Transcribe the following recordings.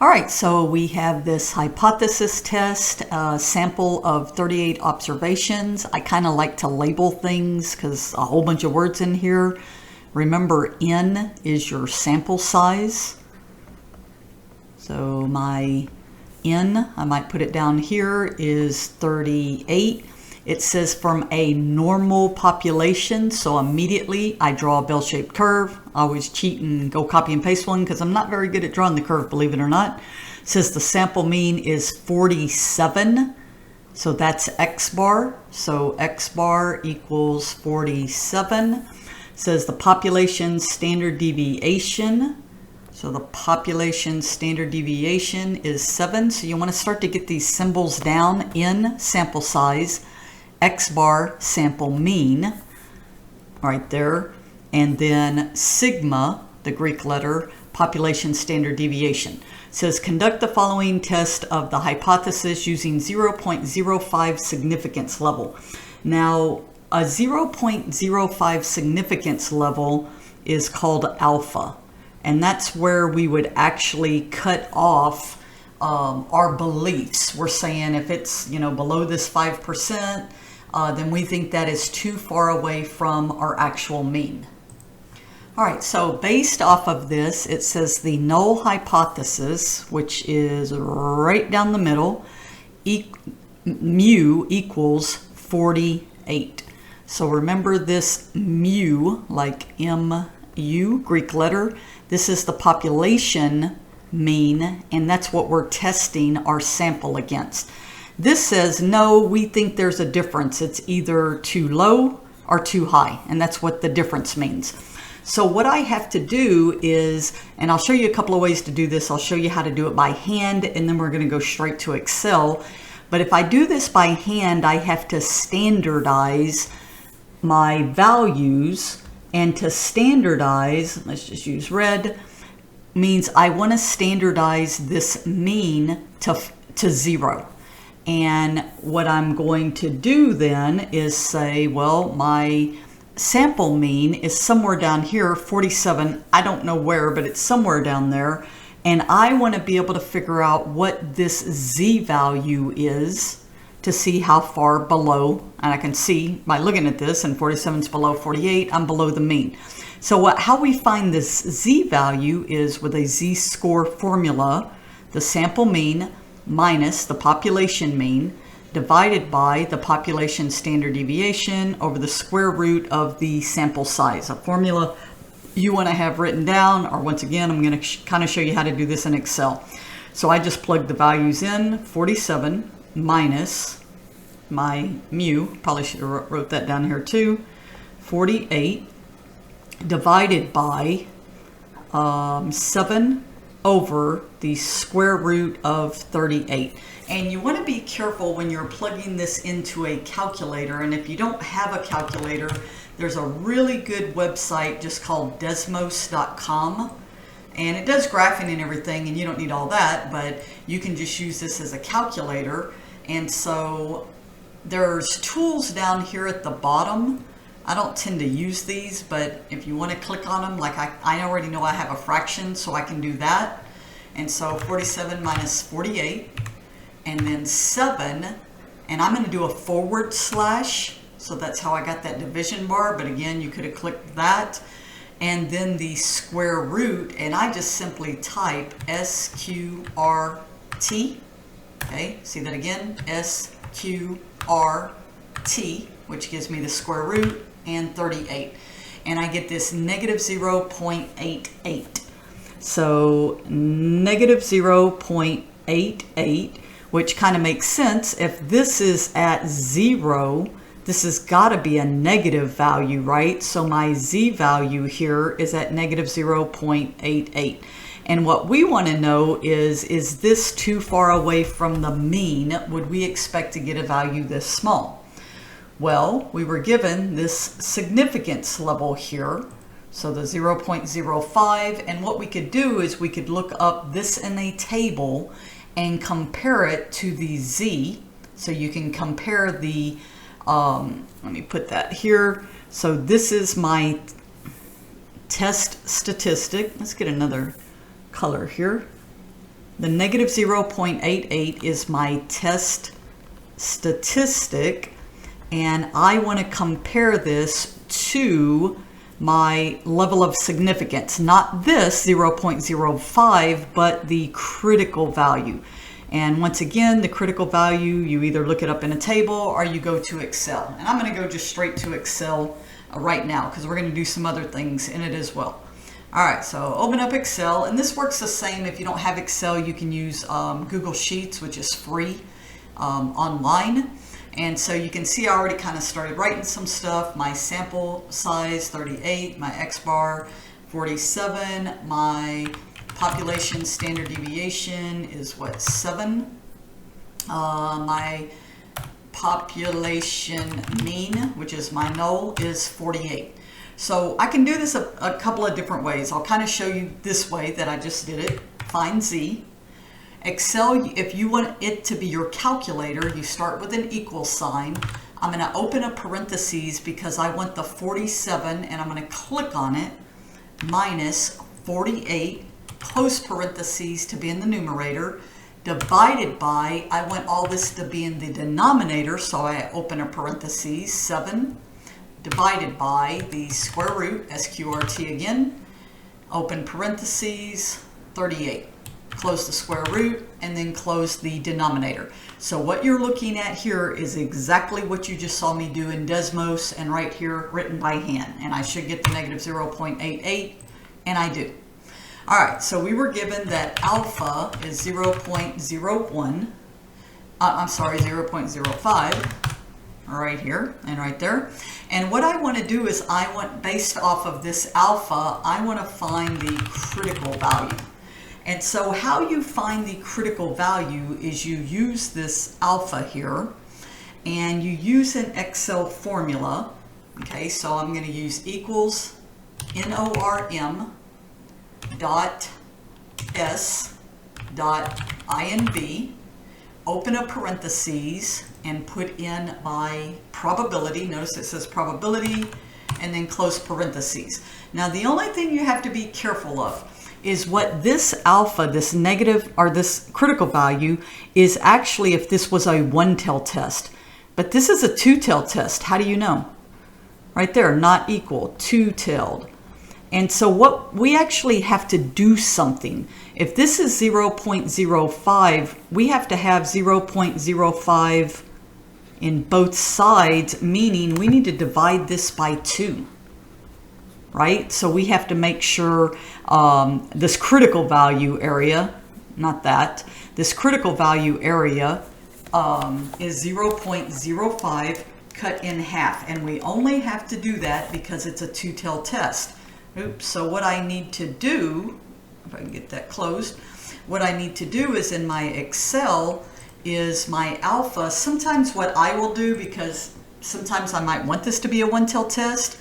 All right, so we have this hypothesis test, sample of 38 observations. I kind of like to label things because a whole bunch of words in here. Remember, N is your sample size. So my N, I might put it down here, is 38. It says from a normal population, so immediately I draw a bell-shaped curve. I always cheat and go copy and paste one because I'm not very good at drawing the curve, believe it or not. It says the sample mean is 47, so that's X bar. So X bar equals 47. It says the population standard deviation. So the population standard deviation is 7. So you want to start to get these symbols down in sample size. X bar sample mean right there, and then sigma, the Greek letter, population standard deviation. It says conduct the following test of the hypothesis using 0.05 significance level. Now a 0.05 significance level is called alpha, and that's where we would actually cut off our beliefs. We're saying if it's below this 5%, then we think that is too far away from our actual mean. All right, so based off of this, it says the null hypothesis, which is right down the middle, mu equals 48. So remember this mu, like MU, Greek letter, this is the population mean, and that's what we're testing our sample against. This says, no, we think there's a difference. It's either too low or too high, and that's what the difference means. So what I have to do is, and I'll show you a couple of ways to do this. I'll show you how to do it by hand, and then we're going to go straight to Excel. But if I do this by hand, I have to standardize my values, and to standardize, let's just use red, means I want to standardize this mean to 0. And what I'm going to do then is say, well, my sample mean is somewhere down here, 47. I don't know where, but it's somewhere down there. And I want to be able to figure out what this Z value is to see how far below. And I can see by looking at this, and 47 is below 48, I'm below the mean. So how we find this Z value is with a Z-score formula, the sample mean minus the population mean divided by the population standard deviation over the square root of the sample size. A formula you want to have written down, or once again, I'm going to kind of show you how to do this in Excel. So I just plugged the values in, 47 minus my mu, probably should have wrote that down here too, 48 divided by 7 over the square root of 38. And you want to be careful when you're plugging this into a calculator. And if you don't have a calculator, there's a really good website just called Desmos.com. And it does graphing and everything, and you don't need all that, but you can just use this as a calculator. And so there's tools down here at the bottom. I don't tend to use these, but if you want to click on them, like I already know I have a fraction, so I can do that. And so 47 minus 48, and then 7, and I'm going to do a forward slash, so that's how I got that division bar, but again, you could have clicked that. And then the square root, and I just simply type SQRT. Okay, see that again? SQRT, which gives me the square root and 38. And I get this negative 0.88. So negative 0.88, which kind of makes sense. If this is at 0, this has got to be a negative value, right? So my Z value here is at negative 0.88. And what we want to know is this too far away from the mean? Would we expect to get a value this small? Well, we were given this significance level here, so the 0.05, and what we could do is we could look up this in a table and compare it to the Z. So you can compare the, let me put that here. So this is my test statistic. Let's get another color here. The negative 0.88 is my test statistic, and I want to compare this to my level of significance, not this 0.05, but the critical value. And once again, the critical value, you either look it up in a table or you go to Excel. And I'm going to go just straight to Excel right now because we're going to do some other things in it as well. All right, so open up Excel, and this works the same. If you don't have Excel, you can use Google Sheets, which is free online. And so you can see I already kind of started writing some stuff. My sample size, 38, my X-bar, 47, my population standard deviation is what, 7? My population mean, which is my null, is 48. So I can do this a couple of different ways. I'll kind of show you this way that I just did it. Find Z. Excel, if you want it to be your calculator, you start with an equal sign. I'm going to open a parentheses because I want the 47, and I'm going to click on it, minus 48, close parentheses to be in the numerator, divided by, I want all this to be in the denominator, so I open a parentheses, 7, divided by the square root, SQRT again, open parentheses, 38. Close the square root, and then close the denominator. So what you're looking at here is exactly what you just saw me do in Desmos, and right here written by hand. And I should get the negative 0.88, and I do. All right, so we were given that alpha is 0.05, right here and right there. And what I want to do is based off of this alpha, I want to find the critical value. And so how you find the critical value is you use this alpha here, and you use an Excel formula. Okay, so I'm going to use equals NORM dot S dot INV, open a parentheses, and put in my probability. Notice it says probability, and then close parentheses. Now the only thing you have to be careful of is what this alpha, this negative, or this critical value, is actually if this was a one-tail test. But this is a two-tail test. How do you know? Right there, not equal, two-tailed. And so what we actually have to do something. If this is 0.05, we have to have 0.05 in both sides, meaning we need to divide this by 2. Right? So we have to make sure this critical value area, not that, this critical value area is 0.05 cut in half. And we only have to do that because it's a two-tail test. Oops, so what I need to do, if I can get that closed, what I need to do is in my Excel is my alpha. Sometimes what I will do, because sometimes I might want this to be a one-tail test,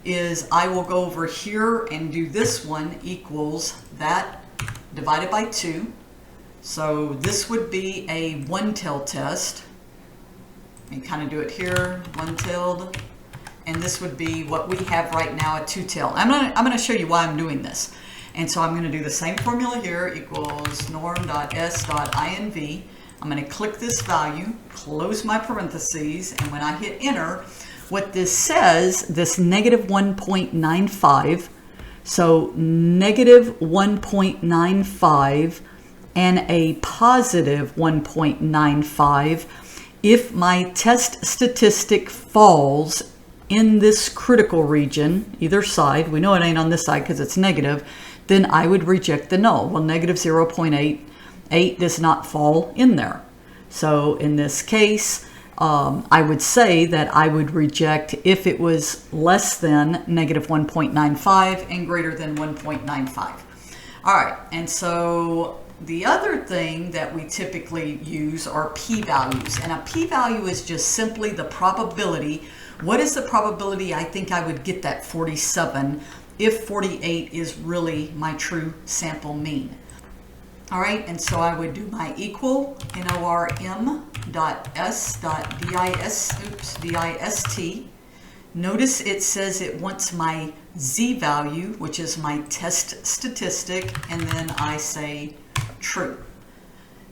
is I will go over here and do this one equals that divided by 2. So this would be a one-tail test. And kind of do it here, one-tailed. And this would be what we have right now, a two-tail. I'm gonna show you why I'm doing this. And so I'm gonna do the same formula here, equals norm.s.inv. I'm gonna click this value, close my parentheses, and when I hit enter, what this says, this negative 1.95, so negative 1.95 and a positive 1.95, if my test statistic falls in this critical region, either side, we know it ain't on this side because it's negative, then I would reject the null. Well, negative 0.88 does not fall in there. So in this case, I would say that I would reject if it was less than negative 1.95 and greater than 1.95. All right, and so the other thing that we typically use are p-values. And a p-value is just simply the probability. What is the probability I think I would get that 47 if 48 is really my true sample mean? All right, and so I would do my equal norm.s.dist. Notice it says it wants my z-value, which is my test statistic, and then I say true.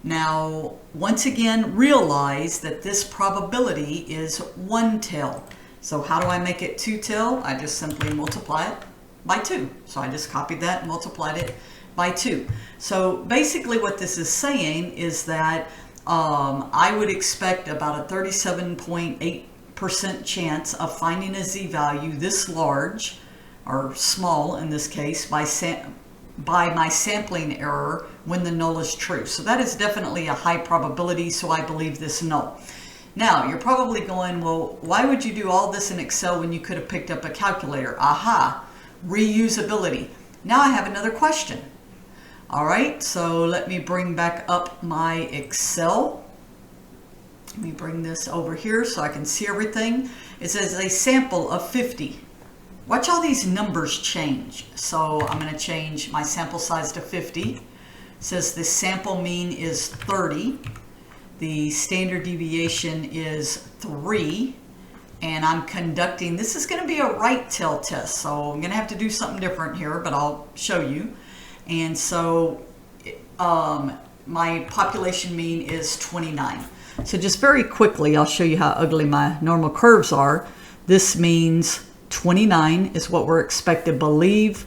Now, once again, realize that this probability is 1/10. So how do I make it 2/10? I just simply multiply it by 2. So I just copied that and multiplied it by 2. So basically what this is saying is that I would expect about a 37.8% chance of finding a z-value this large, or small in this case, by my sampling error when the null is true. So that is definitely a high probability, so I believe this null. Now, you're probably going, well, why would you do all this in Excel when you could have picked up a calculator? Aha, reusability. Now I have another question. All right, so let me bring back up my Excel. Let me bring this over here so I can see everything. It says a sample of 50. Watch all these numbers change. So I'm going to change my sample size to 50. It says the sample mean is 30. The standard deviation is 3. And I'm conducting, this is going to be a right tail test. So I'm going to have to do something different here, but I'll show you. And so my population mean is 29. So just very quickly, I'll show you how ugly my normal curves are. This means 29 is what we're expected to believe.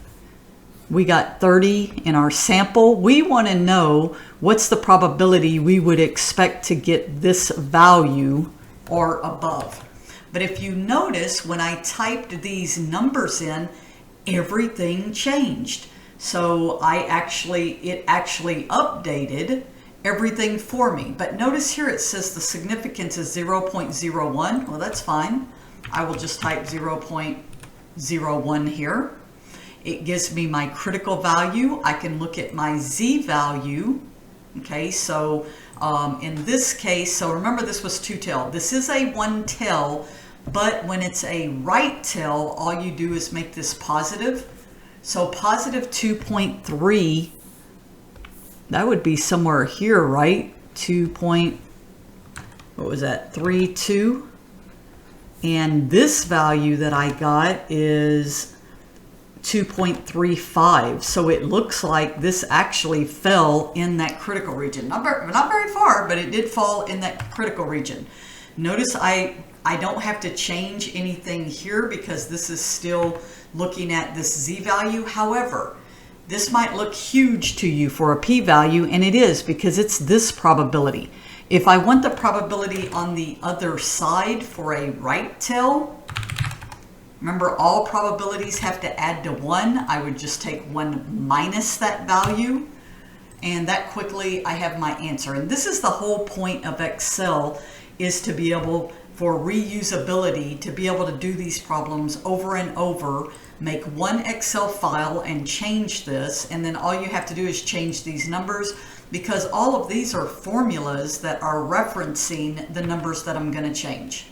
We got 30 in our sample. We want to know what's the probability we would expect to get this value or above. But if you notice, when I typed these numbers in, everything changed. So it actually updated everything for me. But notice here it says the significance is 0.01. Well, that's fine. I will just type 0.01 here. It gives me my critical value. I can look at my z-value. Okay, so in this case, so remember this was 2/10. This is a 1/10, but when it's a right tail, all you do is make this positive. So positive 2.3, that would be somewhere here, right? 2.32. And this value that I got is 2.35. So it looks like this actually fell in that critical region. Not very far, but it did fall in that critical region. Notice I don't have to change anything here because this is still looking at this z-value. However, this might look huge to you for a p-value, and it is because it's this probability. If I want the probability on the other side for a right tail, remember all probabilities have to add to 1. I would just take 1 minus that value, and that quickly I have my answer. And this is the whole point of Excel, is to be able, for reusability, to be able to do these problems over and over, make one Excel file and change this, and then all you have to do is change these numbers, because all of these are formulas that are referencing the numbers that I'm going to change.